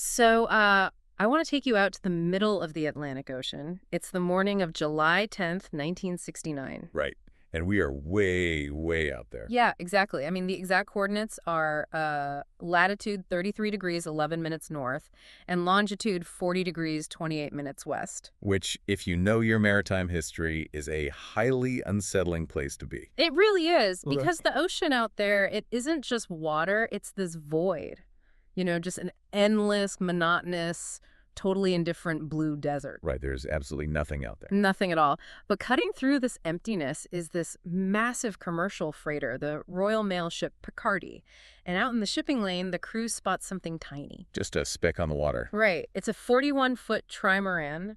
So, I want to take you out to the middle of the Atlantic Ocean. It's the morning of July 10th, 1969. Right. And we are way, way out there. Yeah, exactly. I mean, the exact coordinates are latitude 33 degrees 11 minutes north and longitude 40 degrees 28 minutes west. Which, if you know your maritime history, is a highly unsettling place to be. It really is, Okay. because the ocean out there, it isn't just water, it's this void. Just an endless, monotonous, totally indifferent blue desert. Right. There's absolutely nothing out there. Nothing at all. But cutting through this emptiness is this massive commercial freighter, the Royal Mail ship Picardy. And out in the shipping lane, the crew spots something tiny. Just a speck on the water. Right. It's a 41-foot trimaran,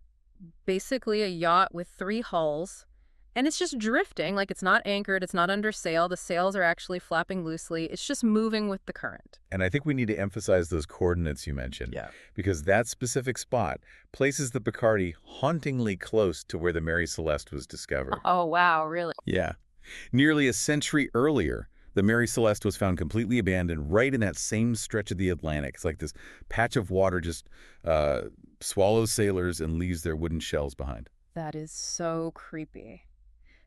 basically a yacht with 3 hulls. And it's just drifting, like it's not anchored, it's not under sail. The sails are actually flapping loosely. It's just moving with the current. And I think we need to emphasize those coordinates you mentioned. Yeah. Because that specific spot places the Picardy hauntingly close to where the Mary Celeste was discovered. Oh, wow, really? Yeah. Nearly a century earlier, the Mary Celeste was found completely abandoned right in that same stretch of the Atlantic. It's like this patch of water just swallows sailors and leaves their wooden shells behind. That is so creepy.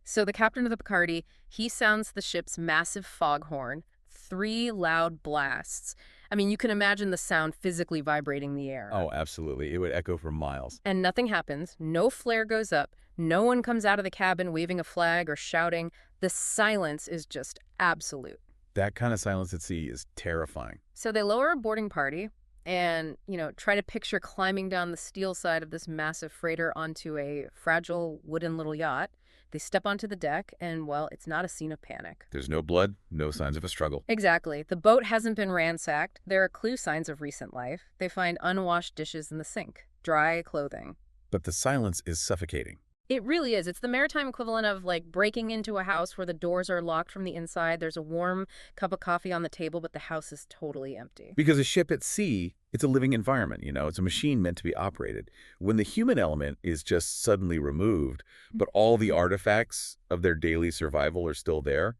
So the captain of the Picardy, he sounds the ship's massive foghorn, 3 loud blasts. I mean, you can imagine the sound physically vibrating the air. Oh, absolutely. It would echo for miles. And nothing happens. No flare goes up. No one comes out of the cabin waving a flag or shouting. The silence is just absolute. That kind of silence at sea is terrifying. So they lower a boarding party and, try to picture climbing down the steel side of this massive freighter onto a fragile wooden little yacht. They step onto the deck, and, well, it's not a scene of panic. There's no blood, no signs of a struggle. Exactly. The boat hasn't been ransacked. There are clue signs of recent life. They find unwashed dishes in the sink, dry clothing. But the silence is suffocating. It really is. It's the maritime equivalent of, like, breaking into a house where the doors are locked from the inside. There's a warm cup of coffee on the table, but the house is totally empty. Because a ship at sea, it's a living environment, it's a machine meant to be operated. When the human element is just suddenly removed, but all the artifacts of their daily survival are still there,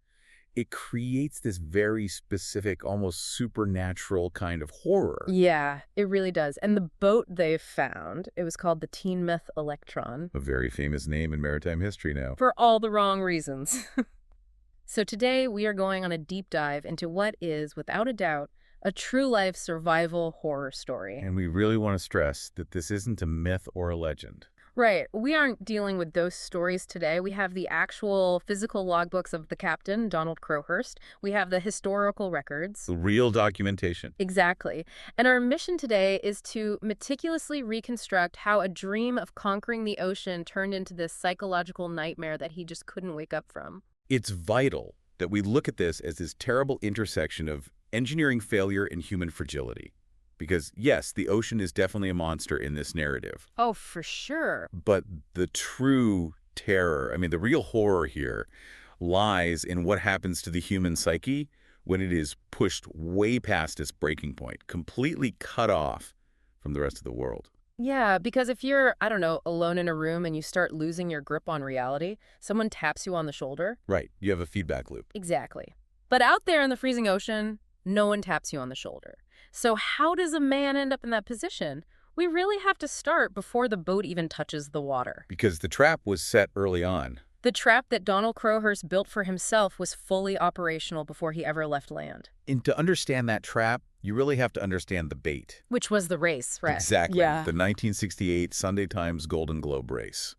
it creates this very specific, almost supernatural kind of horror. Yeah, it really does. And the boat they found, it was called the Teignmouth Electron. A very famous name in maritime history now. For all the wrong reasons. So today we are going on a deep dive into what is, without a doubt, a true-life survival horror story. And we really want to stress that this isn't a myth or a legend. Right. We aren't dealing with those stories today. We have the actual physical logbooks of the captain, Donald Crowhurst. We have the historical records. The real documentation. Exactly. And our mission today is to meticulously reconstruct how a dream of conquering the ocean turned into this psychological nightmare that he just couldn't wake up from. It's vital that we look at this as this terrible intersection of engineering failure and human fragility. Because, yes, the ocean is definitely a monster in this narrative. Oh, for sure. But the true terror, the real horror here, lies in what happens to the human psyche when it is pushed way past its breaking point, completely cut off from the rest of the world. Yeah, because if you're, I don't know, alone in a room and you start losing your grip on reality, someone taps you on the shoulder. Right. You have a feedback loop. Exactly. But out there in the freezing ocean, no one taps you on the shoulder. So how does a man end up in that position? We really have to start before the boat even touches the water. Because the trap was set early on. The trap that Donald Crowhurst built for himself was fully operational before he ever left land. And to understand that trap, you really have to understand the bait. Which was the race, right? Exactly. Yeah. The 1968 Sunday Times Golden Globe race.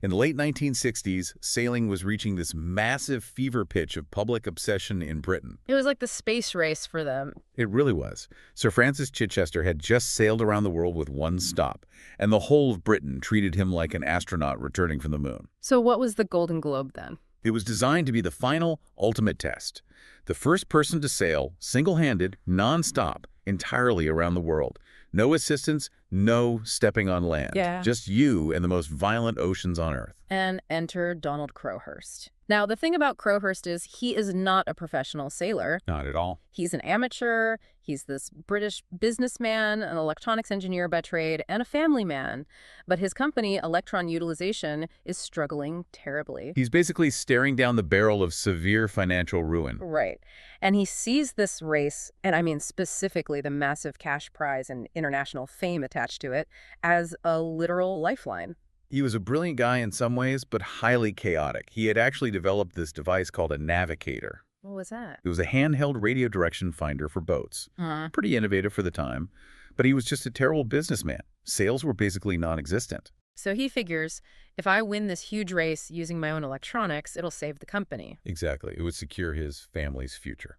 In the late 1960s, sailing was reaching this massive fever pitch of public obsession in Britain. It was like the space race for them. It really was. Sir Francis Chichester had just sailed around the world with one stop, and the whole of Britain treated him like an astronaut returning from the moon. So what was the Golden Globe then? It was designed to be the final, ultimate test. The first person to sail, single-handed, non-stop, entirely around the world. No assistance, no stepping on land. Yeah. Just you and the most violent oceans on Earth. And enter Donald Crowhurst. Now, the thing about Crowhurst is he is not a professional sailor. Not at all. He's an amateur. He's this British businessman, an electronics engineer by trade, and a family man. But his company, Electron Utilization, is struggling terribly. He's basically staring down the barrel of severe financial ruin. Right. And he sees this race, and I mean specifically the massive cash prize in international fame attached to it, as a literal lifeline. He was a brilliant guy in some ways, but highly chaotic. He had actually developed this device called a navigator. What was that? It was a handheld radio direction finder for boats. Pretty innovative for the time, but he was just a terrible businessman. Sales were basically non-existent. So he figures, if I win this huge race using my own electronics, it'll save the company. Exactly. It would secure his family's future.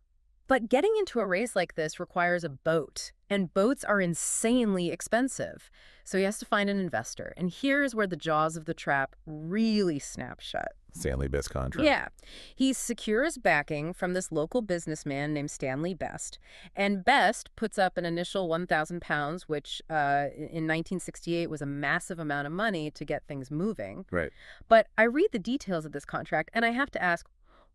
But getting into a race like this requires a boat, and boats are insanely expensive. So he has to find an investor, and here's where the jaws of the trap really snap shut. Stanley Best contract. Yeah. He secures backing from this local businessman named Stanley Best, and Best puts up an initial 1,000 pounds, which in 1968 was a massive amount of money to get things moving. Right. But I read the details of this contract, and I have to ask,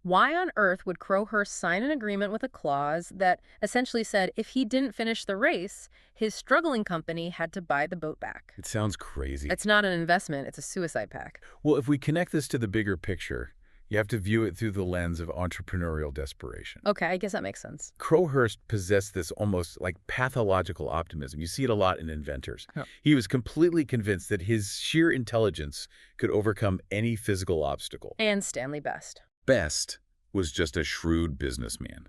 why on earth would Crowhurst sign an agreement with a clause that essentially said if he didn't finish the race, his struggling company had to buy the boat back? It sounds crazy. It's not an investment, it's a suicide pact. Well, if we connect this to the bigger picture, you have to view it through the lens of entrepreneurial desperation. Okay, I guess that makes sense. Crowhurst possessed this almost like pathological optimism. You see it a lot in inventors. Yeah. He was completely convinced that his sheer intelligence could overcome any physical obstacle. And Stanley Best. Best was just a shrewd businessman.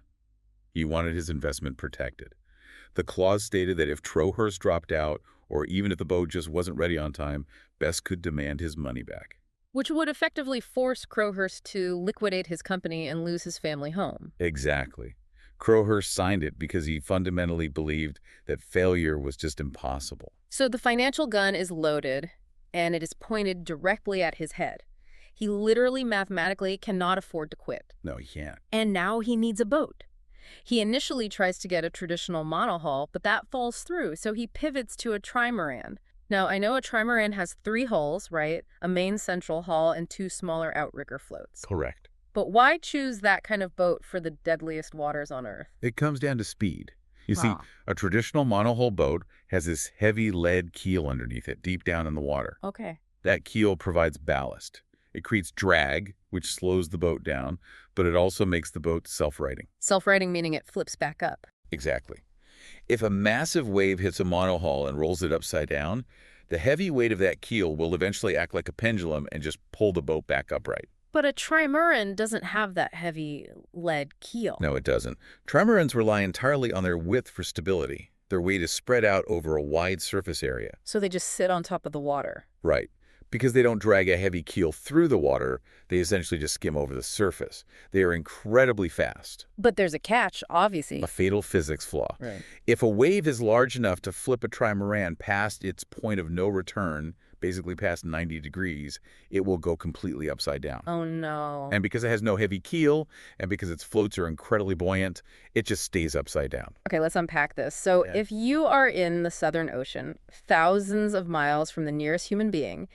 He wanted his investment protected. The clause stated that if Crowhurst dropped out, or even if the boat just wasn't ready on time, Best could demand his money back. Which would effectively force Crowhurst to liquidate his company and lose his family home. Exactly. Crowhurst signed it because he fundamentally believed that failure was just impossible. So the financial gun is loaded, and it is pointed directly at his head. He literally mathematically cannot afford to quit. No, he can't. And now he needs a boat. He initially tries to get a traditional monohull, but that falls through, so he pivots to a trimaran. Now, I know a trimaran has 3 hulls, right? A main central hull and 2 smaller outrigger floats. Correct. But why choose that kind of boat for the deadliest waters on Earth? It comes down to speed. You see, Wow. a traditional monohull boat has this heavy lead keel underneath it, deep down in the water. Okay. That keel provides ballast. It creates drag, which slows the boat down, but it also makes the boat self-righting. Self-righting meaning it flips back up. Exactly. If a massive wave hits a monohull and rolls it upside down, the heavy weight of that keel will eventually act like a pendulum and just pull the boat back upright. But a trimaran doesn't have that heavy lead keel. No, it doesn't. Trimarans rely entirely on their width for stability. Their weight is spread out over a wide surface area. So they just sit on top of the water. Right. Because they don't drag a heavy keel through the water, they essentially just skim over the surface. They are incredibly fast. But there's a catch, obviously. A fatal physics flaw. Right. If a wave is large enough to flip a trimaran past its point of no return, basically past 90 degrees, it will go completely upside down. Oh, no. And because it has no heavy keel, and because its floats are incredibly buoyant, it just stays upside down. Okay, let's unpack this. So Yeah. if you are in the Southern Ocean, thousands of miles from the nearest human being,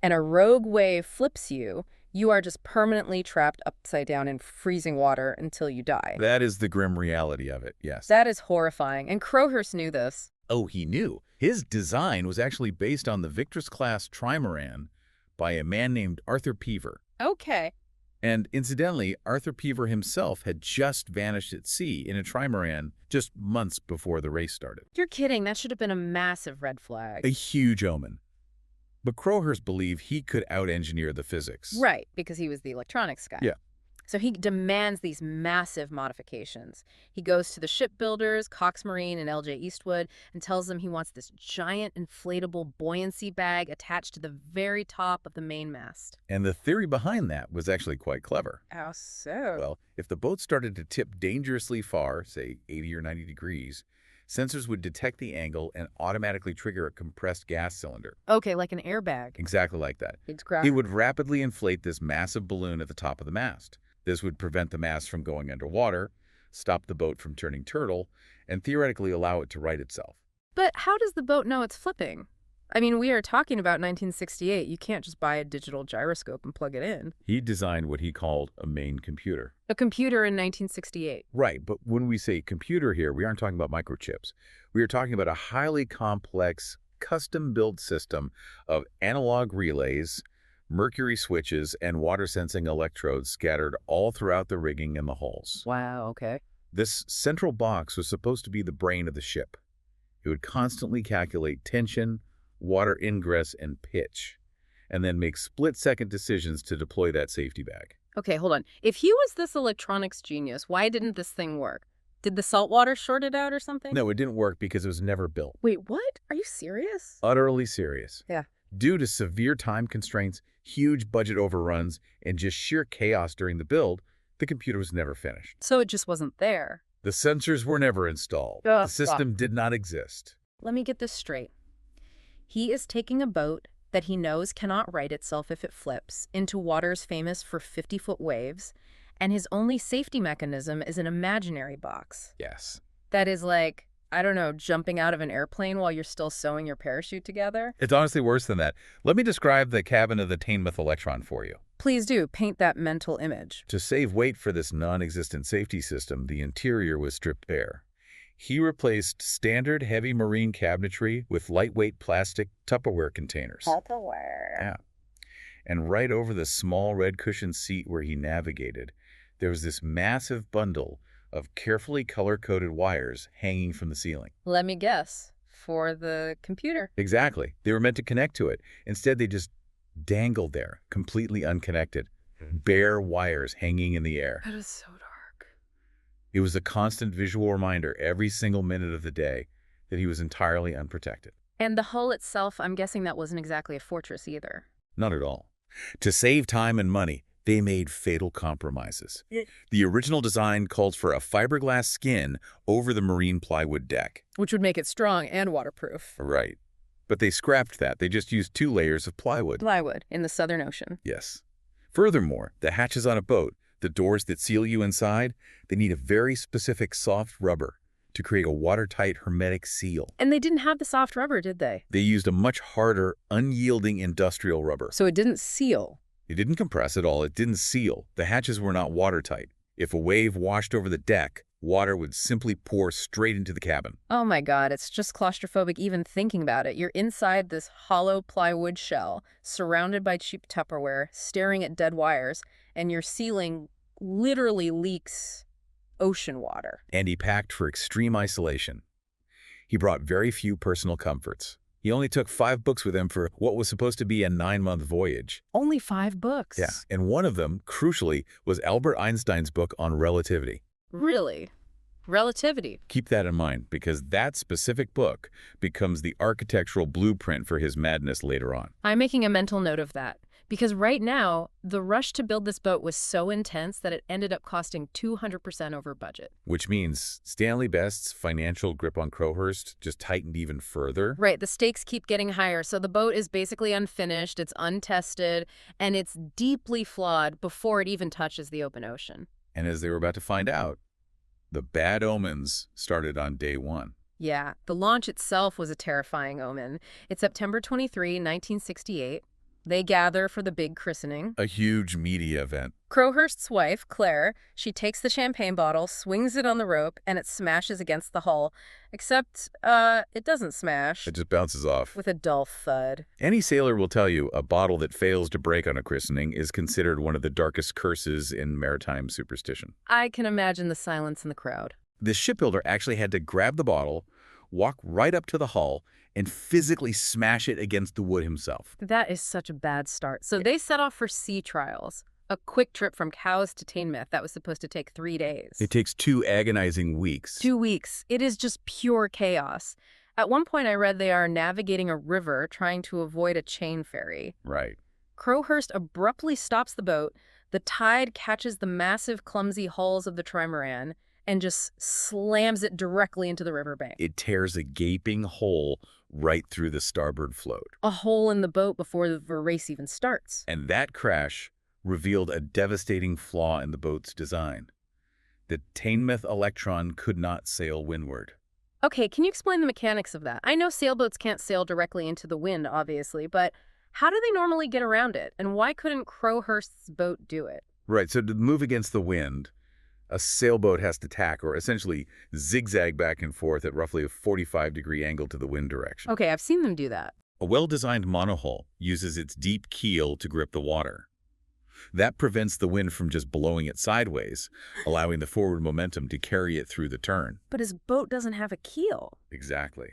and a rogue wave flips you, you are just permanently trapped upside down in freezing water until you die. That is the grim reality of it, yes. That is horrifying. And Crowhurst knew this. Oh, he knew. His design was actually based on the Victress-class trimaran by a man named Arthur Peaver. Okay. And incidentally, Arthur Peaver himself had just vanished at sea in a trimaran just months before the race started. You're kidding. That should have been a massive red flag. A huge omen. But Crowhurst believed he could out-engineer the physics. Right, because he was the electronics guy. Yeah. So he demands these massive modifications. He goes to the shipbuilders, Cox Marine and L.J. Eastwood, and tells them he wants this giant inflatable buoyancy bag attached to the very top of the mainmast. And the theory behind that was actually quite clever. How so? Well, if the boat started to tip dangerously far, say 80 or 90 degrees, sensors would detect the angle and automatically trigger a compressed gas cylinder. Okay, like an airbag. Exactly like that. It's crap. It would rapidly inflate this massive balloon at the top of the mast. This would prevent the mast from going underwater, stop the boat from turning turtle, and theoretically allow it to right itself. But how does the boat know it's flipping? I mean, we are talking about 1968. You can't just buy a digital gyroscope and plug it in. He designed what he called a main computer. A computer in 1968. Right, but when we say computer here, we aren't talking about microchips. We are talking about a highly complex, custom-built system of analog relays, mercury switches, and water-sensing electrodes scattered all throughout the rigging and the hulls. Wow, okay. This central box was supposed to be the brain of the ship. It It would constantly calculate tension, water ingress, and pitch, and then make split-second decisions to deploy that safety bag. Okay, hold on. If he was this electronics genius, why didn't this thing work? Did the salt water short it out or something? No, it didn't work because it was never built. Wait, what? Are you serious? Utterly serious. Yeah. Due to severe time constraints, huge budget overruns, and just sheer chaos during the build, the computer was never finished. So it just wasn't there. The sensors were never installed. Ugh, The system did not exist. Let me get this straight. He is taking a boat that he knows cannot right itself if it flips into waters famous for 50-foot waves, and his only safety mechanism is an imaginary box. Yes. That is like, I don't know, jumping out of an airplane while you're still sewing your parachute together? It's honestly worse than that. Let me describe the cabin of the Teignmouth Electron for you. Please do, paint that mental image. To save weight for this non-existent safety system, the interior was stripped bare. He replaced standard heavy marine cabinetry with lightweight plastic Tupperware containers. Tupperware. Yeah. And right over the small red cushioned seat where he navigated, there was this massive bundle of carefully color-coded wires hanging from the ceiling. Let me guess. For the computer. Exactly. They were meant to connect to it. Instead, they just dangled there, completely unconnected. Bare wires hanging in the air. That is so dark. It was a constant visual reminder every single minute of the day that he was entirely unprotected. And the hull itself, I'm guessing that wasn't exactly a fortress either. Not at all. To save time and money, they made fatal compromises. The original design called for a fiberglass skin over the marine plywood deck. Which would make it strong and waterproof. Right. But they scrapped that. They just used 2 layers of plywood. Plywood in the Southern Ocean. Yes. Furthermore, the hatches on a boat, the doors that seal you inside, they need a very specific soft rubber to create a watertight hermetic seal. And they didn't have the soft rubber, did they? They used a much harder, unyielding industrial rubber. So it didn't seal. It didn't compress at all. It didn't seal. The hatches were not watertight. If a wave washed over the deck, water would simply pour straight into the cabin. Oh my God, it's just claustrophobic even thinking about it. You're inside this hollow plywood shell, surrounded by cheap Tupperware, staring at dead wires, and your ceiling literally leaks ocean water. And he packed for extreme isolation. He brought very few personal comforts. He only took 5 books with him for what was supposed to be a 9-month voyage. Only 5 books? Yeah, and one of them, crucially, was Albert Einstein's book on relativity. Really? Relativity? Keep that in mind, because that specific book becomes the architectural blueprint for his madness later on. I'm making a mental note of that. Because right now, the rush to build this boat was so intense that it ended up costing 200% over budget. Which means Stanley Best's financial grip on Crowhurst just tightened even further. Right, the stakes keep getting higher, so the boat is basically unfinished, it's untested, and it's deeply flawed before it even touches the open ocean. And as they were about to find out, the bad omens started on day 1. Yeah, the launch itself was a terrifying omen. It's September 23, 1968. They gather for the big christening. A huge media event. Crowhurst's wife, Claire, she takes the champagne bottle, swings it on the rope, and it smashes against the hull. Except, it doesn't smash. It just bounces off. With a dull thud. Any sailor will tell you a bottle that fails to break on a christening is considered one of the darkest curses in maritime superstition. I can imagine the silence in the crowd. The shipbuilder actually had to grab the bottle, walk right up to the hull, and physically smash it against the wood himself. That is such a bad start. So they set off for sea trials. A quick trip from Cowes to Teignmouth that was supposed to take 3 days. It takes 2 agonizing weeks. 2 weeks. It is just pure chaos. At one point I read they are navigating a river trying to avoid a chain ferry. Right. Crowhurst abruptly stops the boat. The tide catches the massive, clumsy hulls of the trimaran and just slams it directly into the riverbank. It tears a gaping hole right through the starboard float. A hole in the boat before the race even starts. And that crash revealed a devastating flaw in the boat's design. The Teignmouth Electron could not sail windward. Okay, can you explain the mechanics of that? I know sailboats can't sail directly into the wind, obviously, but how do they normally get around it? And why couldn't Crowhurst's boat do it? Right, so to move against the wind, a sailboat has to tack, or essentially zigzag back and forth at roughly a 45-degree angle to the wind direction. Okay, I've seen them do that. A well-designed monohull uses its deep keel to grip the water. That prevents the wind from just blowing it sideways, allowing the forward momentum to carry it through the turn. But his boat doesn't have a keel. Exactly.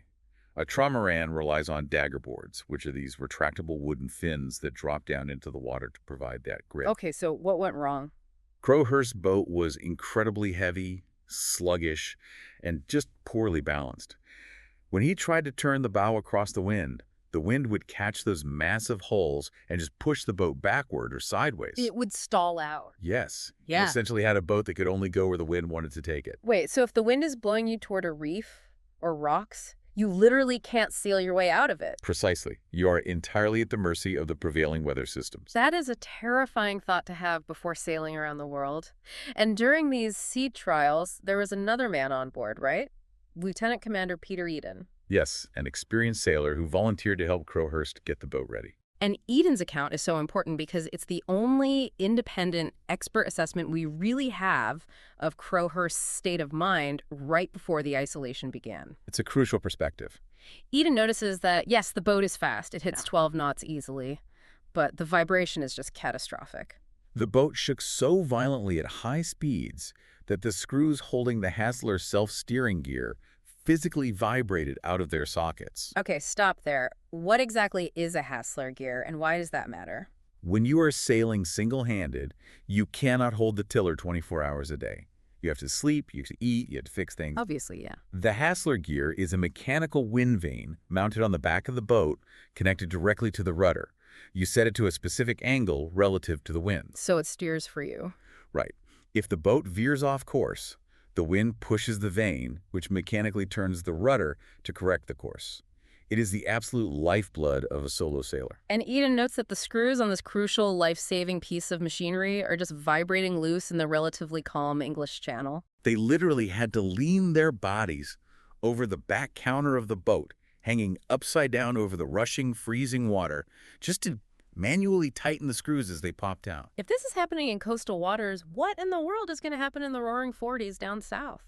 A trimaran relies on dagger boards, which are these retractable wooden fins that drop down into the water to provide that grip. Okay, so what went wrong? Crowhurst's boat was incredibly heavy, sluggish, and just poorly balanced. When he tried to turn the bow across the wind would catch those massive hulls and just push the boat backward or sideways. It would stall out. Yes. Yeah. You essentially had a boat that could only go where the wind wanted to take it. Wait, so if the wind is blowing you toward a reef or rocks, you literally can't sail your way out of it. Precisely. You are entirely at the mercy of the prevailing weather systems. That is a terrifying thought to have before sailing around the world. And during these sea trials, there was another man on board, right? Lieutenant Commander Peter Eden. Yes, an experienced sailor who volunteered to help Crowhurst get the boat ready. And Eden's account is so important because it's the only independent expert assessment we really have of Crowhurst's state of mind right before the isolation began. It's a crucial perspective. Eden notices that, yes, the boat is fast. It hits 12 knots easily, but the vibration is just catastrophic. The boat shook so violently at high speeds that the screws holding the Hassler self-steering gear physically vibrated out of their sockets. Okay, stop there. What exactly is a Hassler gear, and why does that matter? When you are sailing single-handed, you cannot hold the tiller 24 hours a day. You have to sleep, you have to eat, you have to fix things. Obviously, yeah. The Hassler gear is a mechanical wind vane mounted on the back of the boat, connected directly to the rudder. You set it to a specific angle relative to the wind. So it steers for you. Right. If the boat veers off course, the wind pushes the vane, which mechanically turns the rudder to correct the course. It is the absolute lifeblood of a solo sailor. And Eden notes that the screws on this crucial life-saving piece of machinery are just vibrating loose in the relatively calm English Channel. They literally had to lean their bodies over the back counter of the boat, hanging upside down over the rushing, freezing water, just to manually tighten the screws as they popped out. If this is happening in coastal waters, what in the world is going to happen in the roaring 40s down south?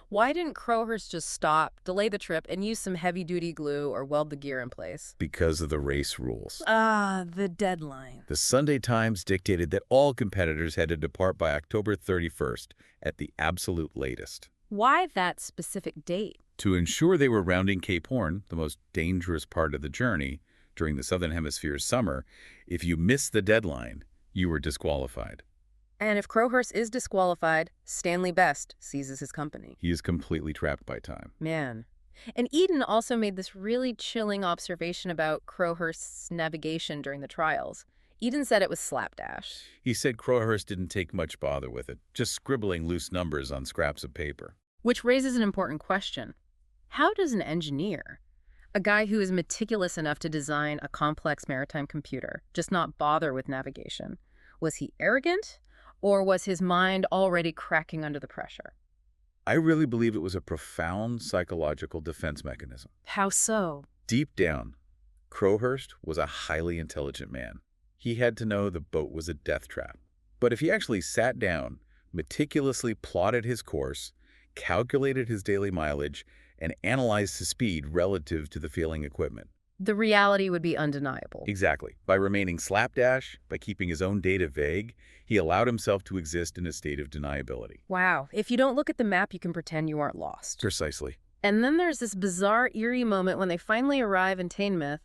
Why didn't Crowhurst just stop, delay the trip, and use some heavy-duty glue or weld the gear in place? Because of the race rules. Ah, the deadline. The Sunday Times dictated that all competitors had to depart by October 31st at the absolute latest. Why that specific date? To ensure they were rounding Cape Horn, the most dangerous part of the journey, during the Southern Hemisphere's summer, if you missed the deadline, you were disqualified. And if Crowhurst is disqualified, Stanley Best seizes his company. He is completely trapped by time. Man. And Eden also made this really chilling observation about Crowhurst's navigation during the trials. Eden said it was slapdash. He said Crowhurst didn't take much bother with it, just scribbling loose numbers on scraps of paper. Which raises an important question. How does an engineer, a guy who is meticulous enough to design a complex maritime computer, just not bother with navigation? Was he arrogant, or was his mind already cracking under the pressure? I really believe it was a profound psychological defense mechanism. How so? Deep down, Crowhurst was a highly intelligent man. He had to know the boat was a death trap. But if he actually sat down, meticulously plotted his course, calculated his daily mileage, and analyzed his speed relative to the failing equipment. The reality would be undeniable. Exactly. By remaining slapdash, by keeping his own data vague, he allowed himself to exist in a state of deniability. Wow. If you don't look at the map, you can pretend you aren't lost. Precisely. And then there's this bizarre, eerie moment when they finally arrive in Teignmouth.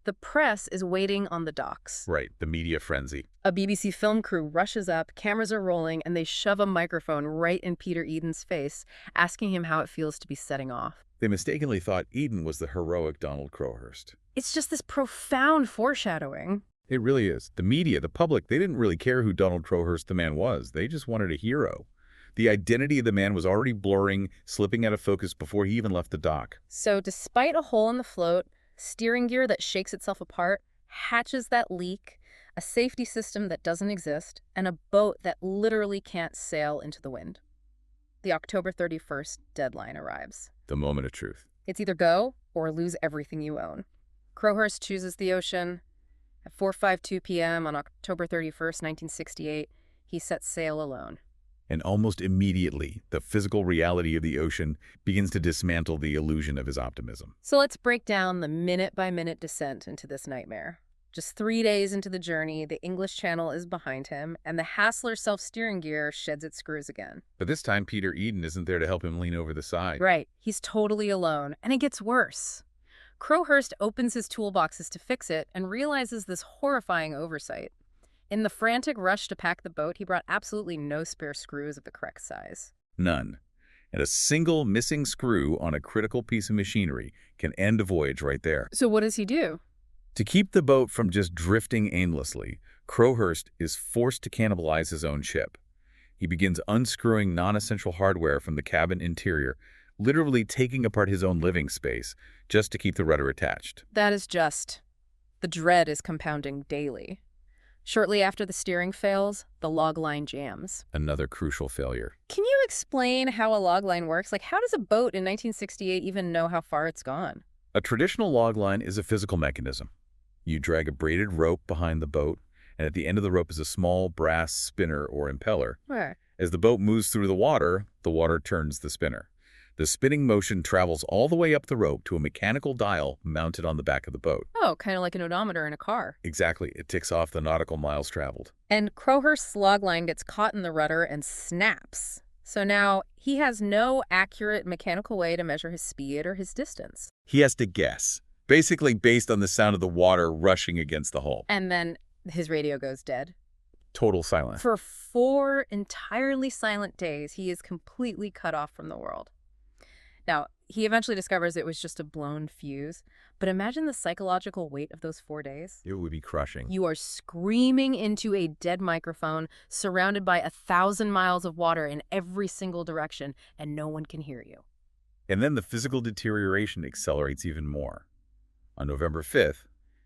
The press is waiting on the docks. Right, the media frenzy. A BBC film crew rushes up, cameras are rolling, and they shove a microphone right in Peter Eden's face, asking him how it feels to be setting off. They mistakenly thought Eden was the heroic Donald Crowhurst. It's just this profound foreshadowing. It really is. The media, the public, they didn't really care who Donald Crowhurst the man was. They just wanted a hero. The identity of the man was already blurring, slipping out of focus before he even left the dock. So despite a hole in the float, steering gear that shakes itself apart, hatches that leak, a safety system that doesn't exist, and a boat that literally can't sail into the wind, the October 31st deadline arrives. The moment of truth. It's either go or lose everything you own. Crowhurst chooses the ocean. At 4:52 p.m. on October 31st, 1968, he sets sail alone. And almost immediately, the physical reality of the ocean begins to dismantle the illusion of his optimism. So let's break down the minute-by-minute descent into this nightmare. Just 3 days into the journey, the English Channel is behind him, and the Hassler self-steering gear sheds its screws again. But this time, Peter Eden isn't there to help him lean over the side. Right. He's totally alone, and it gets worse. Crowhurst opens his toolboxes to fix it and realizes this horrifying oversight. In the frantic rush to pack the boat, he brought absolutely no spare screws of the correct size. None. And a single missing screw on a critical piece of machinery can end a voyage right there. So what does he do? To keep the boat from just drifting aimlessly, Crowhurst is forced to cannibalize his own ship. He begins unscrewing non-essential hardware from the cabin interior, literally taking apart his own living space just to keep the rudder attached. That is just. The dread is compounding daily. Shortly after the steering fails, the log line jams. Another crucial failure. Can you explain how a log line works? Like, how does a boat in 1968 even know how far it's gone? A traditional log line is a physical mechanism. You drag a braided rope behind the boat, and at the end of the rope is a small brass spinner or impeller. Where? As the boat moves through the water turns the spinner. The spinning motion travels all the way up the rope to a mechanical dial mounted on the back of the boat. Oh, kind of like an odometer in a car. Exactly. It ticks off the nautical miles traveled. And Crowhurst's log line gets caught in the rudder and snaps. So now he has no accurate mechanical way to measure his speed or his distance. He has to guess, basically based on the sound of the water rushing against the hull. And then his radio goes dead. Total silence. For 4 entirely silent days, he is completely cut off from the world. Now, he eventually discovers it was just a blown fuse, but imagine the psychological weight of those 4 days. It would be crushing. You are screaming into a dead microphone, surrounded by 1,000 miles of water in every single direction, and no one can hear you. And then the physical deterioration accelerates even more. On November 5th,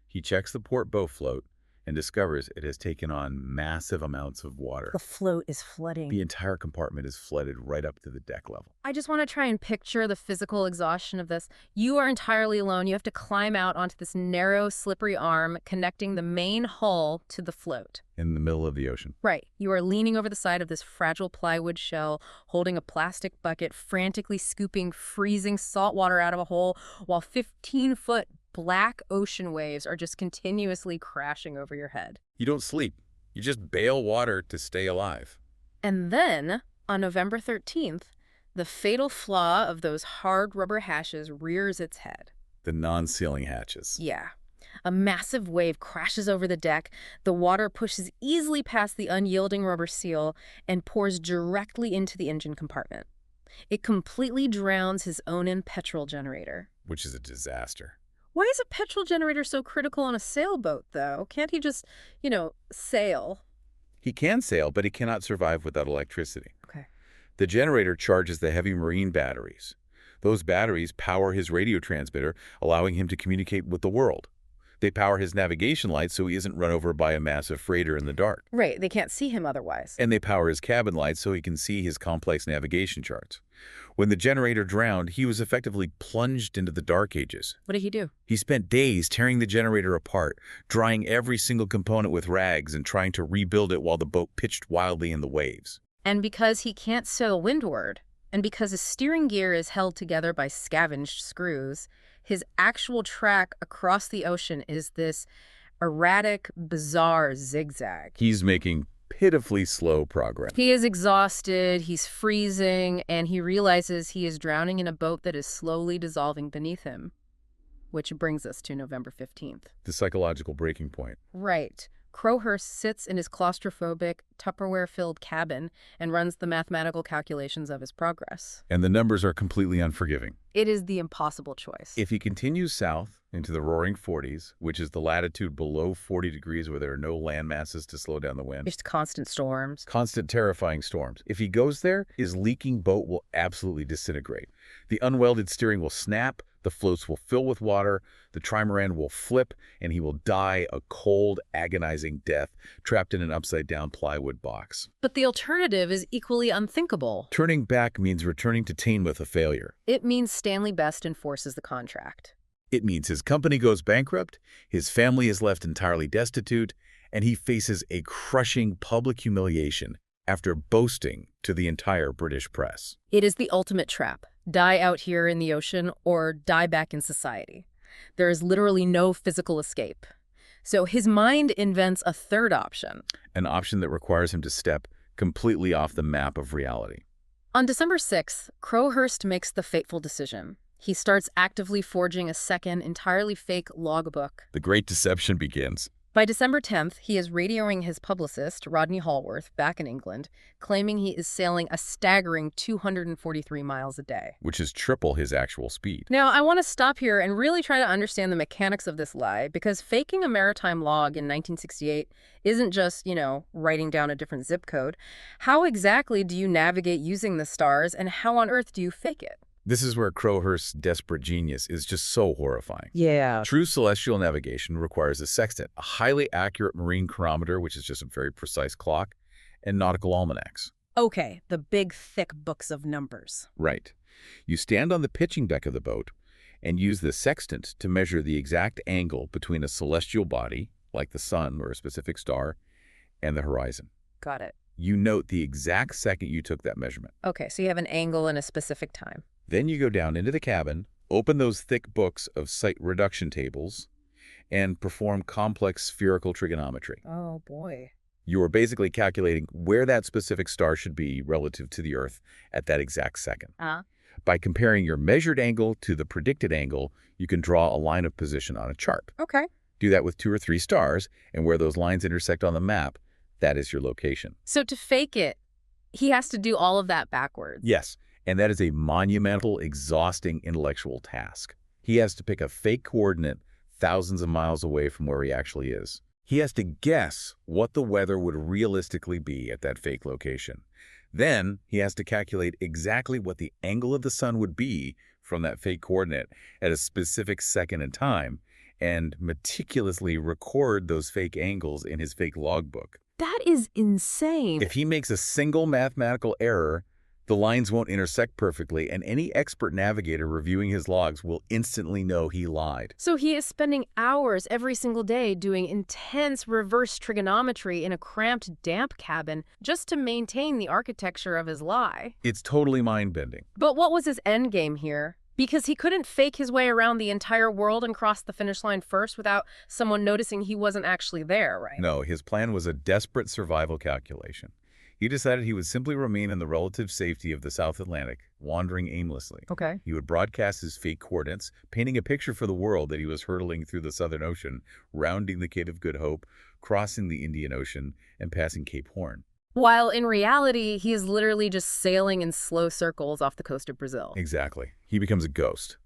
he checks the port bow float and discovers it has taken on massive amounts of water. The float is flooding. The entire compartment is flooded right up to the deck level. I just want to try and picture the physical exhaustion of this. You are entirely alone. You have to climb out onto this narrow, slippery arm connecting the main hull to the float. In the middle of the ocean. Right. You are leaning over the side of this fragile plywood shell, holding a plastic bucket, frantically scooping freezing salt water out of a hole, while 15-foot black ocean waves are just continuously crashing over your head. You don't sleep. You just bail water to stay alive. And then, on November 13th, the fatal flaw of those hard rubber hashes rears its head. The non-sealing hatches. Yeah. A massive wave crashes over the deck. The water pushes easily past the unyielding rubber seal and pours directly into the engine compartment. It completely drowns his own petrol generator. Which is a disaster. Why is a petrol generator so critical on a sailboat, though? Can't he just, sail? He can sail, but he cannot survive without electricity. Okay. The generator charges the heavy marine batteries. Those batteries power his radio transmitter, allowing him to communicate with the world. They power his navigation lights so he isn't run over by a massive freighter in the dark. Right, they can't see him otherwise. And they power his cabin lights so he can see his complex navigation charts. When the generator drowned, he was effectively plunged into the dark ages. What did he do? He spent days tearing the generator apart, drying every single component with rags and trying to rebuild it while the boat pitched wildly in the waves. And because he can't sail windward, and because his steering gear is held together by scavenged screws, his actual track across the ocean is this erratic, bizarre zigzag. He's making pitifully slow progress. He is exhausted, he's freezing, and he realizes he is drowning in a boat that is slowly dissolving beneath him. Which brings us to November 15th. The psychological breaking point. Right. Crowhurst sits in his claustrophobic, Tupperware-filled cabin and runs the mathematical calculations of his progress. And the numbers are completely unforgiving. It is the impossible choice. If he continues south into the roaring 40s, which is the latitude below 40 degrees where there are no land masses to slow down the wind. Just constant storms. Constant terrifying storms. If he goes there, his leaking boat will absolutely disintegrate. The unwelded steering will snap, the floats will fill with water, the trimaran will flip, and he will die a cold, agonizing death, trapped in an upside-down plywood box. But the alternative is equally unthinkable. Turning back means returning to Teignmouth a failure. It means Stanley Best enforces the contract. It means his company goes bankrupt, his family is left entirely destitute, and he faces a crushing public humiliation after boasting to the entire British press. It is the ultimate trap. Die out here in the ocean or die back in society. There is literally no physical escape. So his mind invents a third option. An option that requires him to step completely off the map of reality. On December 6th, Crowhurst makes the fateful decision. He starts actively forging a second, entirely fake logbook. The Great Deception begins. By December 10th, he is radioing his publicist, Rodney Hallworth, back in England, claiming he is sailing a staggering 243 miles a day. Which is triple his actual speed. Now, I want to stop here and really try to understand the mechanics of this lie, because faking a maritime log in 1968 isn't just, writing down a different zip code. How exactly do you navigate using the stars, and how on earth do you fake it? This is where Crowhurst's desperate genius is just so horrifying. Yeah. True celestial navigation requires a sextant, a highly accurate marine chronometer, which is just a very precise clock, and nautical almanacs. Okay, the big, thick books of numbers. Right. You stand on the pitching deck of the boat and use the sextant to measure the exact angle between a celestial body, like the sun or a specific star, and the horizon. Got it. You note the exact second you took that measurement. Okay, so you have an angle and a specific time. Then you go down into the cabin, open those thick books of sight reduction tables, and perform complex spherical trigonometry. Oh, boy. You are basically calculating where that specific star should be relative to the Earth at that exact second. By comparing your measured angle to the predicted angle, you can draw a line of position on a chart. Okay. Do that with 2 or 3 stars, and where those lines intersect on the map, that is your location. So to fake it, he has to do all of that backwards. Yes. And that is a monumental, exhausting intellectual task. He has to pick a fake coordinate thousands of miles away from where he actually is. He has to guess what the weather would realistically be at that fake location. Then he has to calculate exactly what the angle of the sun would be from that fake coordinate at a specific second in time and meticulously record those fake angles in his fake logbook. That is insane. If he makes a single mathematical error, the lines won't intersect perfectly, and any expert navigator reviewing his logs will instantly know he lied. So he is spending hours every single day doing intense reverse trigonometry in a cramped, damp cabin just to maintain the architecture of his lie. It's totally mind-bending. But what was his end game here? Because he couldn't fake his way around the entire world and cross the finish line first without someone noticing he wasn't actually there, right? No, his plan was a desperate survival calculation. He decided he would simply remain in the relative safety of the South Atlantic, wandering aimlessly. Okay. He would broadcast his fake coordinates, painting a picture for the world that he was hurtling through the Southern Ocean, rounding the Cape of Good Hope, crossing the Indian Ocean, and passing Cape Horn. While in reality, he is literally just sailing in slow circles off the coast of Brazil. Exactly. He becomes a ghost.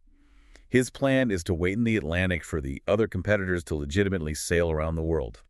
His plan is to wait in the Atlantic for the other competitors to legitimately sail around the world.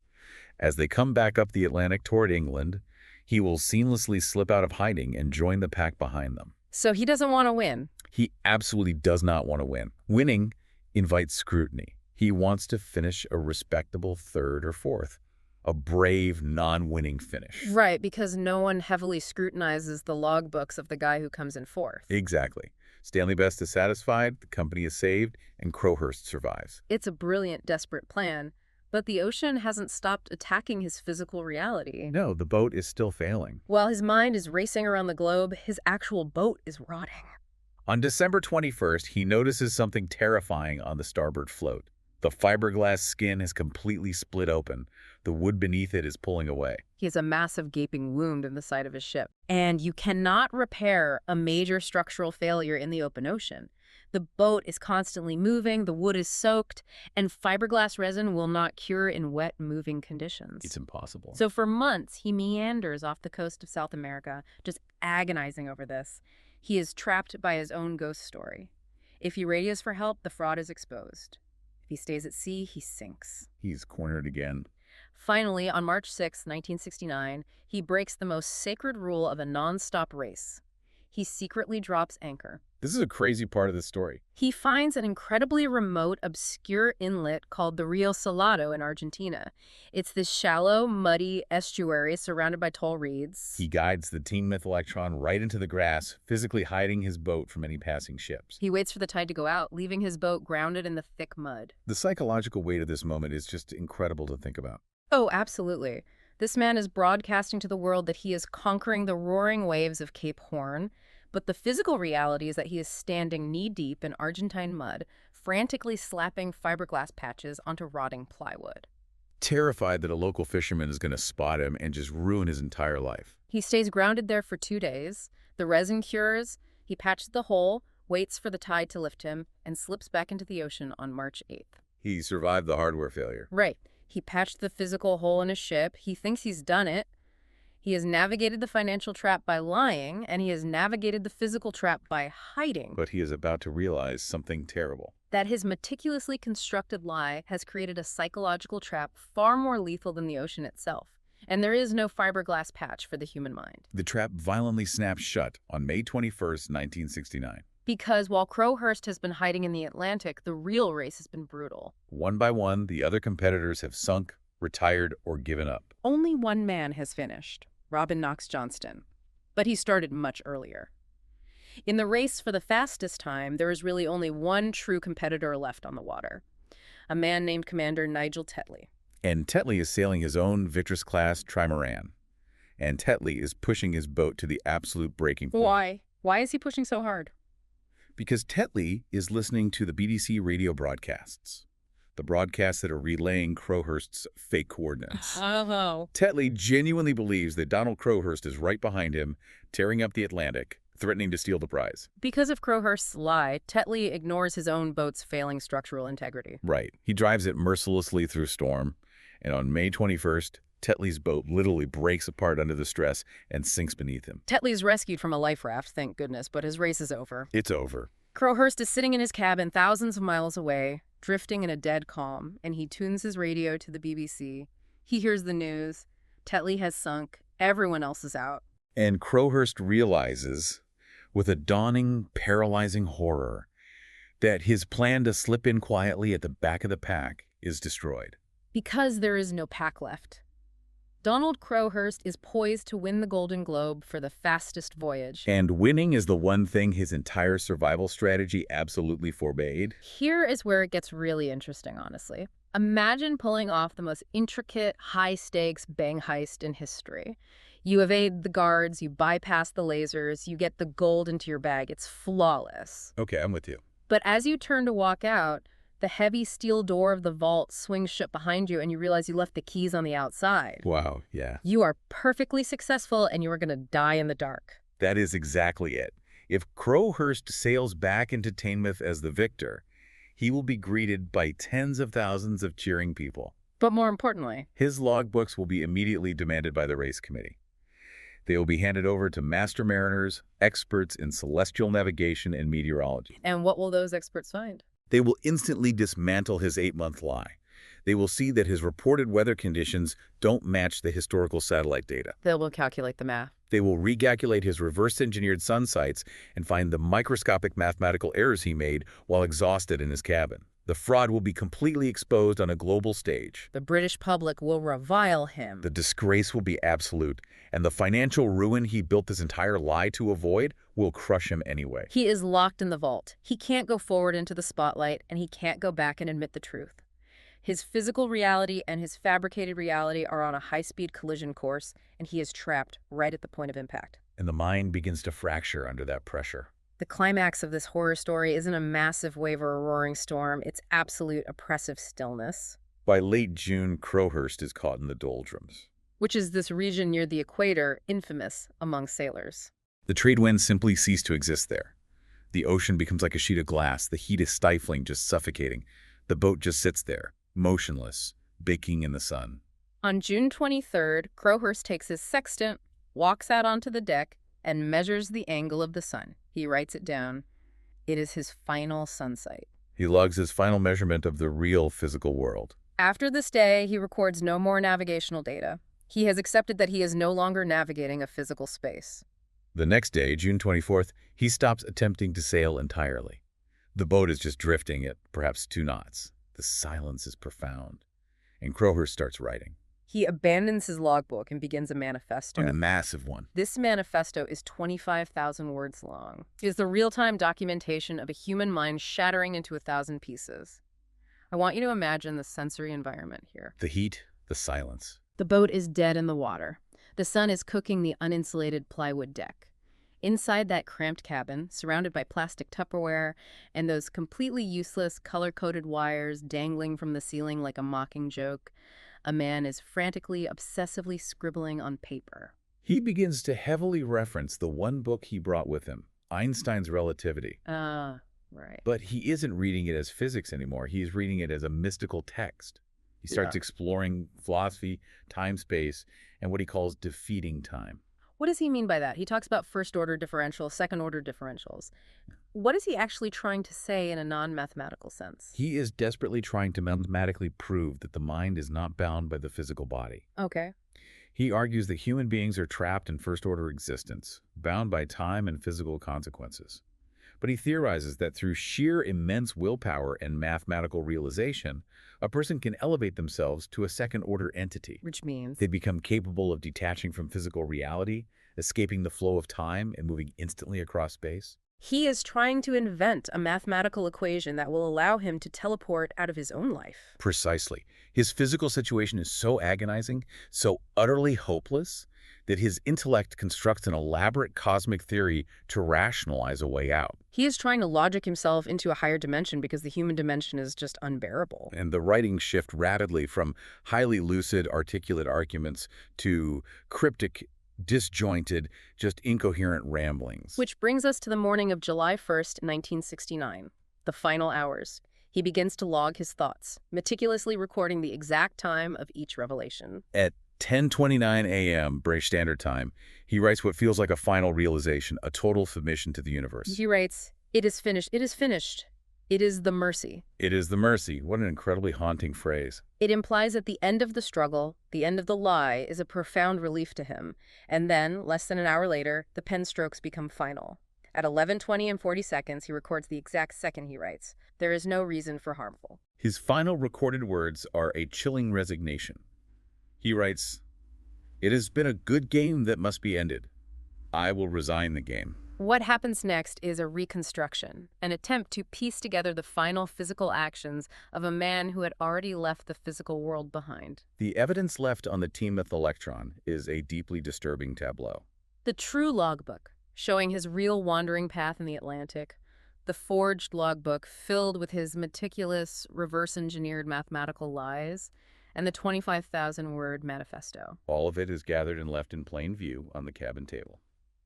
As they come back up the Atlantic toward England, he will seamlessly slip out of hiding and join the pack behind them. So he doesn't want to win. He absolutely does not want to win. Winning invites scrutiny. He wants to finish a respectable 3rd or 4th, a brave, non-winning finish. Right, because no one heavily scrutinizes the logbooks of the guy who comes in 4th. Exactly. Stanley Best is satisfied, the company is saved, and Crowhurst survives. It's a brilliant, desperate plan. But the ocean hasn't stopped attacking his physical reality. No, the boat is still failing. While his mind is racing around the globe, his actual boat is rotting. On December 21st, he notices something terrifying on the starboard float. The fiberglass skin has completely split open. The wood beneath it is pulling away. He has a massive gaping wound in the side of his ship. And you cannot repair a major structural failure in the open ocean. The boat is constantly moving, the wood is soaked, and fiberglass resin will not cure in wet, moving conditions. It's impossible. So for months, he meanders off the coast of South America, just agonizing over this. He is trapped by his own ghost story. If he radios for help, the fraud is exposed. If he stays at sea, he sinks. He's cornered again. Finally, on March 6, 1969, he breaks the most sacred rule of a non-stop race. He secretly drops anchor. This is a crazy part of the story. He finds an incredibly remote, obscure inlet called the Rio Salado in Argentina. It's this shallow, muddy estuary surrounded by tall reeds. He guides the Teignmouth Electron right into the grass, physically hiding his boat from any passing ships. He waits for the tide to go out, leaving his boat grounded in the thick mud. The psychological weight of this moment is just incredible to think about. Oh, absolutely. This man is broadcasting to the world that he is conquering the roaring waves of Cape Horn, but the physical reality is that he is standing knee-deep in Argentine mud, frantically slapping fiberglass patches onto rotting plywood. Terrified that a local fisherman is going to spot him and just ruin his entire life. He stays grounded there for 2 days. The resin cures. He patches the hole, waits for the tide to lift him, and slips back into the ocean on March 8th. He survived the hardware failure. Right. He patched the physical hole in his ship. He thinks he's done it. He has navigated the financial trap by lying, and he has navigated the physical trap by hiding. But he is about to realize something terrible. That his meticulously constructed lie has created a psychological trap far more lethal than the ocean itself. And there is no fiberglass patch for the human mind. The trap violently snaps shut on May 21st, 1969. Because while Crowhurst has been hiding in the Atlantic, the real race has been brutal. One by one, the other competitors have sunk, retired, or given up. Only one man has finished, Robin Knox Johnston. But he started much earlier. In the race for the fastest time, there is really only one true competitor left on the water, a man named Commander Nigel Tetley. And Tetley is sailing his own Vickers-class trimaran. And Tetley is pushing his boat to the absolute breaking point. Why? Why is he pushing so hard? Because Tetley is listening to the BBC radio broadcasts, the broadcasts that are relaying Crowhurst's fake coordinates. Oh. Tetley genuinely believes that Donald Crowhurst is right behind him, tearing up the Atlantic, threatening to steal the prize. Because of Crowhurst's lie, Tetley ignores his own boat's failing structural integrity. Right. He drives it mercilessly through storm, and on May 21st, Tetley's boat literally breaks apart under the stress and sinks beneath him. Tetley's rescued from a life raft, thank goodness, but his race is over. It's over. Crowhurst is sitting in his cabin thousands of miles away, drifting in a dead calm, and he tunes his radio to the BBC. He hears the news. Tetley has sunk. Everyone else is out. And Crowhurst realizes, with a dawning, paralyzing horror, that his plan to slip in quietly at the back of the pack is destroyed. Because there is no pack left. Donald Crowhurst is poised to win the Golden Globe for the fastest voyage. And winning is the one thing his entire survival strategy absolutely forbade. Here is where it gets really interesting, honestly. Imagine pulling off the most intricate, high-stakes bang heist in history. You evade the guards, you bypass the lasers, you get the gold into your bag. It's flawless. Okay, I'm with you. But as you turn to walk out, the heavy steel door of the vault swings shut behind you and you realize you left the keys on the outside. Wow, yeah. You are perfectly successful and you are going to die in the dark. That is exactly it. If Crowhurst sails back into Teignmouth as the victor, he will be greeted by tens of thousands of cheering people. But more importantly, his logbooks will be immediately demanded by the race committee. They will be handed over to master mariners, experts in celestial navigation and meteorology. And what will those experts find? They will instantly dismantle his 8-month lie. They will see that his reported weather conditions don't match the historical satellite data. They will calculate the math. They will recalculate his reverse-engineered sun sights and find the microscopic mathematical errors he made while exhausted in his cabin. The fraud will be completely exposed on a global stage. The British public will revile him. The disgrace will be absolute, and the financial ruin he built this entire lie to avoid will crush him anyway. He is locked in the vault. He can't go forward into the spotlight, and he can't go back and admit the truth. His physical reality and his fabricated reality are on a high-speed collision course, and he is trapped right at the point of impact. And the mind begins to fracture under that pressure. The climax of this horror story isn't a massive wave or a roaring storm. It's absolute oppressive stillness. By late June, Crowhurst is caught in the doldrums, which is this region near the equator, infamous among sailors. The trade winds simply cease to exist there. The ocean becomes like a sheet of glass. The heat is stifling, just suffocating. The boat just sits there, motionless, baking in the sun. On June 23rd, Crowhurst takes his sextant, walks out onto the deck, and measures the angle of the sun. He writes it down. It is his final sun sight. He logs his final measurement of the real physical world. After this day, he records no more navigational data. He has accepted that he is no longer navigating a physical space. The next day, June 24th, he stops attempting to sail entirely. The boat is just drifting at perhaps 2 knots. The silence is profound, and Crowhurst starts writing. He abandons his logbook and begins a manifesto. And a massive one. This manifesto is 25,000 words long. It is the real-time documentation of a human mind shattering into 1,000 pieces. I want you to imagine the sensory environment here. The heat, the silence. The boat is dead in the water. The sun is cooking the uninsulated plywood deck. Inside that cramped cabin, surrounded by plastic Tupperware and those completely useless color-coded wires dangling from the ceiling like a mocking joke, a man is frantically, obsessively scribbling on paper. He begins to heavily reference the one book he brought with him, Einstein's relativity. Right. But he isn't reading it as physics anymore. He's reading it as a mystical text. He starts exploring philosophy, time-space, and what he calls defeating time. What does he mean by that? He talks about first-order differentials, second-order differentials. What is he actually trying to say in a non-mathematical sense? He is desperately trying to mathematically prove that the mind is not bound by the physical body. Okay. He argues that human beings are trapped in first-order existence, bound by time and physical consequences. But he theorizes that through sheer immense willpower and mathematical realization, a person can elevate themselves to a second-order entity. Which means? They become capable of detaching from physical reality, escaping the flow of time, and moving instantly across space. He is trying to invent a mathematical equation that will allow him to teleport out of his own life. Precisely. His physical situation is so agonizing, so utterly hopeless, that his intellect constructs an elaborate cosmic theory to rationalize a way out. He is trying to logic himself into a higher dimension because the human dimension is just unbearable. And the writings shift rapidly from highly lucid, articulate arguments to cryptic, disjointed, just incoherent ramblings. Which brings us to the morning of July 1st, 1969, the final hours. He begins to log his thoughts, meticulously recording the exact time of each revelation. At 10:29 a.m. British Standard Time, he writes what feels like a final realization, a total submission to the universe. He writes, "It is finished. It is finished. It is the mercy." It is the mercy. What an incredibly haunting phrase. It implies that the end of the struggle, the end of the lie, is a profound relief to him. And then, less than an hour later, the pen strokes become final. At 11:20 and 40 seconds, he records the exact second he writes, "There is no reason for harmful." His final recorded words are a chilling resignation. He writes, "It has been a good game that must be ended. I will resign the game." What happens next is a reconstruction, an attempt to piece together the final physical actions of a man who had already left the physical world behind. The evidence left on the Teignmouth Electron is a deeply disturbing tableau. The true logbook, showing his real wandering path in the Atlantic, the forged logbook filled with his meticulous, reverse-engineered mathematical lies, and the 25,000-word manifesto. All of it is gathered and left in plain view on the cabin table.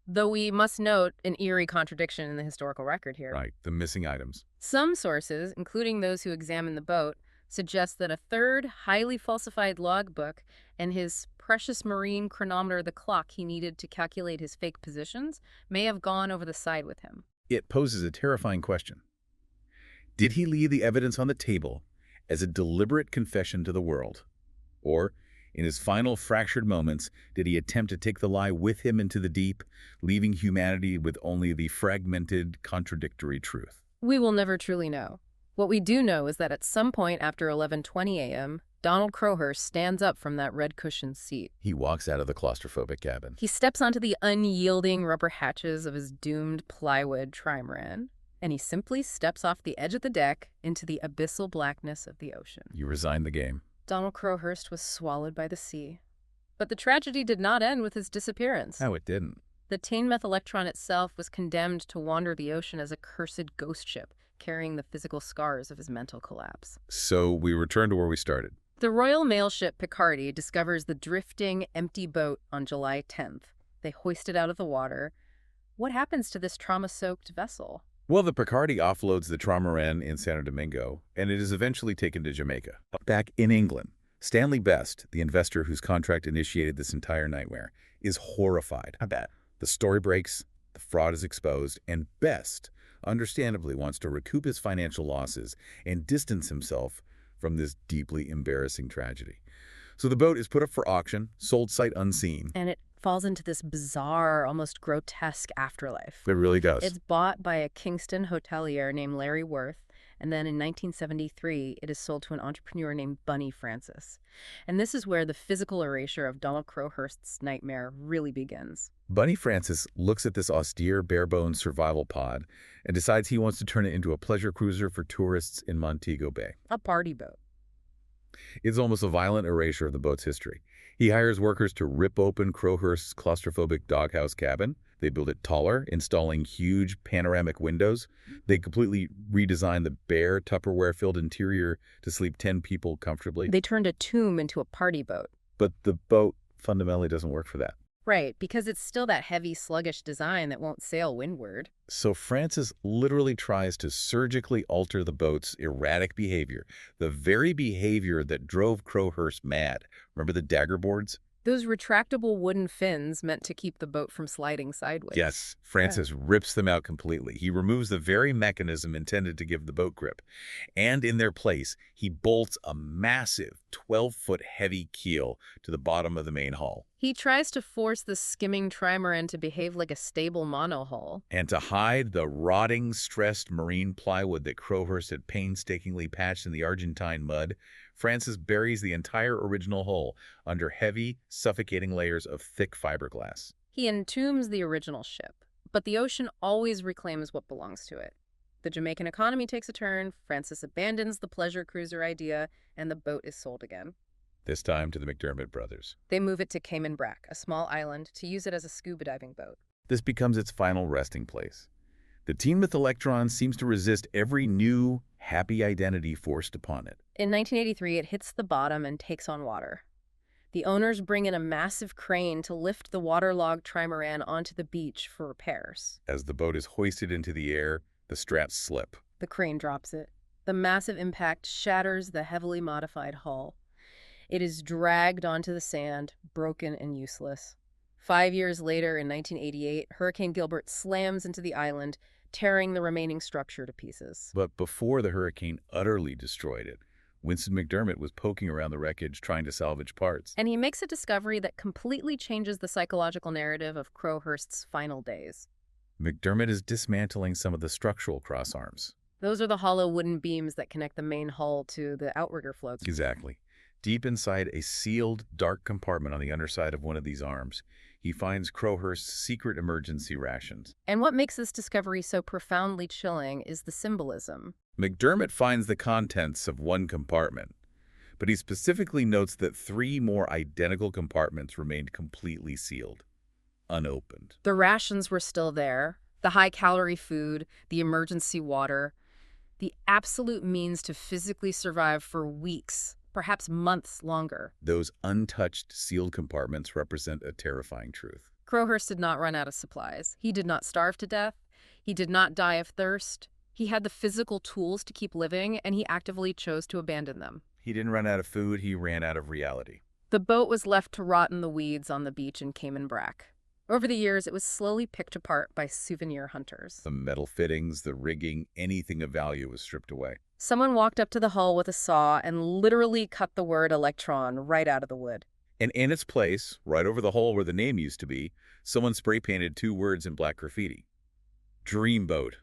Though we must note an eerie contradiction in the historical record here. Right, the missing items. Some sources, including those who examined the boat, suggest that a third, highly falsified logbook and his precious marine chronometer, the clock he needed to calculate his fake positions, may have gone over the side with him. It poses a terrifying question. Did he leave the evidence on the table as a deliberate confession to the world? Or, in his final fractured moments, did he attempt to take the lie with him into the deep, leaving humanity with only the fragmented, contradictory truth? We will never truly know. What we do know is that at some point after 11:20 a.m., Donald Crowhurst stands up from that red-cushioned seat. He walks out of the claustrophobic cabin. He steps onto the unyielding rubber hatches of his doomed plywood trimaran, and he simply steps off the edge of the deck into the abyssal blackness of the ocean. You resign the game. Donald Crowhurst was swallowed by the sea. But the tragedy did not end with his disappearance. No, it didn't. The Teignmouth Electron itself was condemned to wander the ocean as a cursed ghost ship, carrying the physical scars of his mental collapse. So we return to where we started. The Royal Mail ship Picardy discovers the drifting, empty boat on July 10th. They hoist it out of the water. What happens to this trauma-soaked vessel? Well, the Picardy offloads the trimaran in Santo Domingo, and it is eventually taken to Jamaica. Back in England, Stanley Best, the investor whose contract initiated this entire nightmare, is horrified. I bet. The story breaks, the fraud is exposed, and Best, understandably, wants to recoup his financial losses and distance himself from this deeply embarrassing tragedy. So the boat is put up for auction, sold sight unseen. And it falls into this bizarre, almost grotesque afterlife. It really does. It's bought by a Kingston hotelier named Larry Worth, and then in 1973, it is sold to an entrepreneur named Bunny Francis. And this is where the physical erasure of Donald Crowhurst's nightmare really begins. Bunny Francis looks at this austere, bare-bones survival pod and decides he wants to turn it into a pleasure cruiser for tourists in Montego Bay. A party boat. It's almost a violent erasure of the boat's history. He hires workers to rip open Crowhurst's claustrophobic doghouse cabin. They build it taller, installing huge panoramic windows. They completely redesign the bare, Tupperware-filled interior to sleep 10 people comfortably. They turned a tomb into a party boat. But the boat fundamentally doesn't work for that. Right, because it's still that heavy, sluggish design that won't sail windward. So Francis literally tries to surgically alter the boat's erratic behavior, the very behavior that drove Crowhurst mad. Remember the dagger boards? Those retractable wooden fins meant to keep the boat from sliding sideways. Yes, Yeah. Francis rips them out completely. He removes the very mechanism intended to give the boat grip. And in their place, he bolts a massive 12-foot heavy keel to the bottom of the main hull. He tries to force the skimming trimaran to behave like a stable monohull. And to hide the rotting, stressed marine plywood that Crowhurst had painstakingly patched in the Argentine mud, Francis buries the entire original hull under heavy, suffocating layers of thick fiberglass. He entombs the original ship, but the ocean always reclaims what belongs to it. The Jamaican economy takes a turn, Francis abandons the pleasure cruiser idea, and the boat is sold again. This time to the McDermott brothers. They move it to Cayman Brac, a small island, to use it as a scuba diving boat. This becomes its final resting place. The Teignmouth Electron seems to resist every new, happy identity forced upon it. In 1983, it hits the bottom and takes on water. The owners bring in a massive crane to lift the waterlogged trimaran onto the beach for repairs. As the boat is hoisted into the air, the straps slip. The crane drops it. The massive impact shatters the heavily modified hull. It is dragged onto the sand, broken and useless. 5 years later, in 1988, Hurricane Gilbert slams into the island, tearing the remaining structure to pieces. But before the hurricane utterly destroyed it, Winston McDermott was poking around the wreckage trying to salvage parts. And he makes a discovery that completely changes the psychological narrative of Crowhurst's final days. McDermott is dismantling some of the structural crossarms. Those are the hollow wooden beams that connect the main hull to the outrigger floats. Exactly. Deep inside a sealed, dark compartment on the underside of one of these arms, he finds Crowhurst's secret emergency rations. And what makes this discovery so profoundly chilling is the symbolism. McDermott finds the contents of one compartment, but he specifically notes that 3 more identical compartments remained completely sealed, unopened. The rations were still there, the high-calorie food, the emergency water, the absolute means to physically survive for weeks, perhaps months longer. Those untouched, sealed compartments represent a terrifying truth. Crowhurst did not run out of supplies. He did not starve to death. He did not die of thirst. He had the physical tools to keep living, and he actively chose to abandon them. He didn't run out of food, he ran out of reality. The boat was left to rot in the weeds on the beach in Cayman Brac. Over the years, it was slowly picked apart by souvenir hunters. The metal fittings, the rigging, anything of value was stripped away. Someone walked up to the hull with a saw and literally cut the word Electron right out of the wood. And in its place, right over the hole where the name used to be, someone spray-painted 2 words in black graffiti. Dreamboat.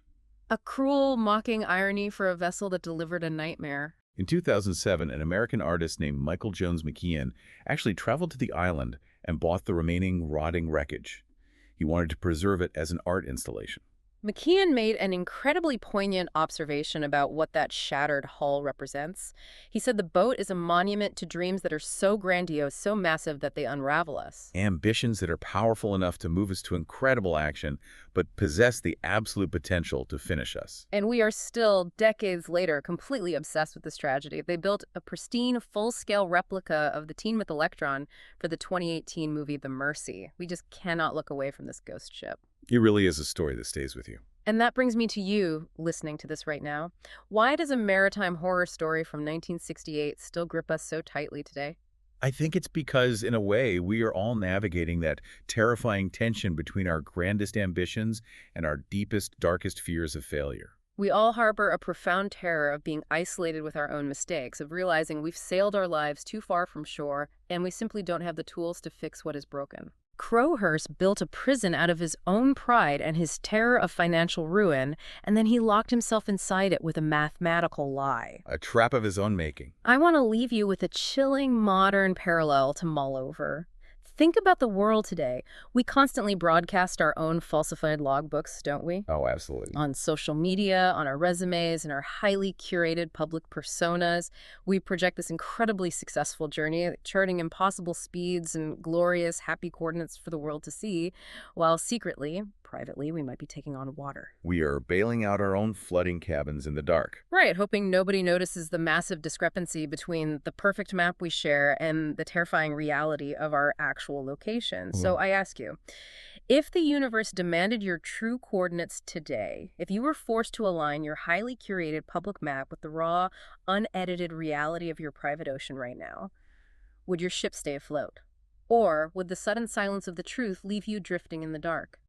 A cruel, mocking irony for a vessel that delivered a nightmare. In 2007, an American artist named Michael Jones McKeon actually traveled to the island and bought the remaining rotting wreckage. He wanted to preserve it as an art installation. McKeon made an incredibly poignant observation about what that shattered hull represents. He said the boat is a monument to dreams that are so grandiose, so massive that they unravel us. Ambitions that are powerful enough to move us to incredible action, but possess the absolute potential to finish us. And we are still, decades later, completely obsessed with this tragedy. They built a pristine, full-scale replica of the Teignmouth Electron for the 2018 movie The Mercy. We just cannot look away from this ghost ship. It really is a story that stays with you. And that brings me to you, listening to this right now. Why does a maritime horror story from 1968 still grip us so tightly today? I think it's because, in a way, we are all navigating that terrifying tension between our grandest ambitions and our deepest, darkest fears of failure. We all harbor a profound terror of being isolated with our own mistakes, of realizing we've sailed our lives too far from shore, and we simply don't have the tools to fix what is broken. Crowhurst built a prison out of his own pride and his terror of financial ruin, and then he locked himself inside it with a mathematical lie. A trap of his own making. I want to leave you with a chilling modern parallel to mull over. Think about the world today. We constantly broadcast our own falsified logbooks, don't we? Oh, absolutely. On social media, on our resumes, and our highly curated public personas. We project this incredibly successful journey, charting impossible speeds and glorious, happy coordinates for the world to see, while secretly, privately, we might be taking on water. We are bailing out our own flooding cabins in the dark. Right, hoping nobody notices the massive discrepancy between the perfect map we share and the terrifying reality of our actual actual location. So Well, I ask you, if the universe demanded your true coordinates today, if you were forced to align your highly curated public map with the raw, unedited reality of your private ocean right now, would your ship stay afloat? Or would the sudden silence of the truth leave you drifting in the dark?